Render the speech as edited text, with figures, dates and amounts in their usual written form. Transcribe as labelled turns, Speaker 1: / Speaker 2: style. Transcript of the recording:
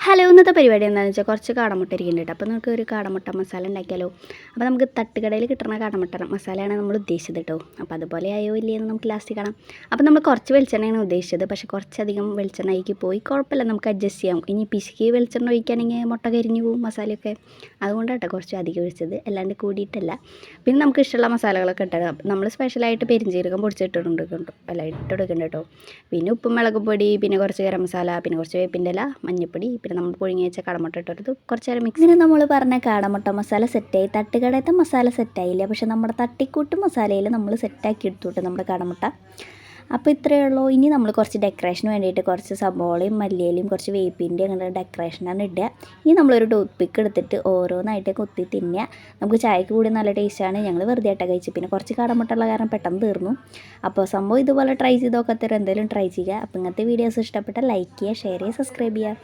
Speaker 1: Hello, ഇന്നത്തെ പരിപാടി എന്താണെന്ന് വെച്ചാൽ കുറച്ച് കാടമുട്ട ഇരിക്കുന്നുണ്ട്. അപ്പോൾ നമുക്ക് ഒരു കാടമുട്ട മസാല ഉണ്ടാക്കിയാലോ. അപ്പോൾ നമുക്ക് തട്ടുകടയിൽ കിട്ടുന്ന കാടമുട്ട മസാലയാണ് നമ്മൾ ഉദ്ദേശിച്ചത് കേട്ടോ. അപ്പോൾ അതുപോലെ ആയോ ഇല്ലയെന്ന് നമുക്ക് ലാസ്റ്റ് കാണാം. അപ്പോൾ നമ്മൾ കുറച്ച് വെളിച്ചെണ്ണയാണ് ഉദ്ദേശിച്ചത്, പക്ഷേ കുറച്ചധികം വെളിച്ചെണ്ണ ആക്കി പോയി. കുഴപ്പമില്ല, നമുക്ക് അഡ്ജസ്റ്റ് ചെയ്യാം. ഇനി പിശുക്കി വെളിച്ചെണ്ണ ഒഴിക്കുകയാണെങ്കിൽ മുട്ട കരിഞ്ഞു പോവും മസാലയൊക്കെ. അതുകൊണ്ടാട്ടോ കുറച്ച് അധികം ഒഴിച്ചത്, അല്ലാണ്ട് കൂടിയിട്ടല്ല. പിന്നെ നമുക്ക് ഇഷ്ടമുള്ള മസാലകളൊക്കെ ഇട്ടത് നമ്മൾ സ്പെഷ്യലായിട്ട് പെരിഞ്ചീരകം പൊടിച്ചിട്ടുണ്ട് അല്ല ഇട്ടെടുക്കുന്നുണ്ട് കേട്ടോ. പിന്നെ ഉപ്പും മുളക് പൊടി, പിന്നെ കുറച്ച് ഗരം മസാല, പിന്നെ കുറച്ച് വേപ്പിൻ്റെ ഇല, മഞ്ഞൾപ്പൊടി, പിന്നെ നമ്മൾ പുഴുങ്ങി വെച്ച കാടമുട്ട ഇട്ടെടുത്ത് കുറച്ച് നേരം മിക്സ്. ഇങ്ങനെ നമ്മൾ പറഞ്ഞ കാടമുട്ട മസാല സെറ്റായി. തട്ടുകടത്തെ മസാല സെറ്റായില്ല, പക്ഷെ നമ്മുടെ തട്ടിക്കൂട്ട് മസാലയിൽ നമ്മൾ സെറ്റാക്കി എടുത്തുവിട്ട് നമ്മുടെ കാടമുട്ട. അപ്പോൾ ഇത്രയേ ഉള്ളൂ. ഇനി നമ്മൾ കുറച്ച് ഡെക്കറേഷന് വേണ്ടിയിട്ട് കുറച്ച് സബോളയും മല്ലിയിലയും കുറച്ച് വേപ്പിൻ്റെ അങ്ങനെ ഡെക്കറേഷനാണ് ഇടുക. ഇനി നമ്മളൊരു ടൂത്ത് പിക്ക് എടുത്തിട്ട് ഓരോന്നായിട്ട് കുത്തി തിന്നുക. നമുക്ക് ചായക്ക് കൂടി നല്ല ടേസ്റ്റാണ്. ഞങ്ങൾ വെറുതെ ആയിട്ട് കഴിച്ചു. പിന്നെ കുറച്ച് കാടമുട്ട ഉള്ള കാരണം പെട്ടെന്ന് തീർന്നു. അപ്പോൾ സംഭവം ഇതുപോലെ ട്രൈ ചെയ്ത് നോക്കാത്തവർ എന്തെങ്കിലും ട്രൈ ചെയ്യുക. അപ്പോൾ ഇങ്ങനത്തെ വീഡിയോസ് ഇഷ്ടപ്പെട്ടാൽ ലൈക്ക് ചെയ്യുക, ഷെയർ ചെയ്യുക, സബ്സ്ക്രൈബ് ചെയ്യുക.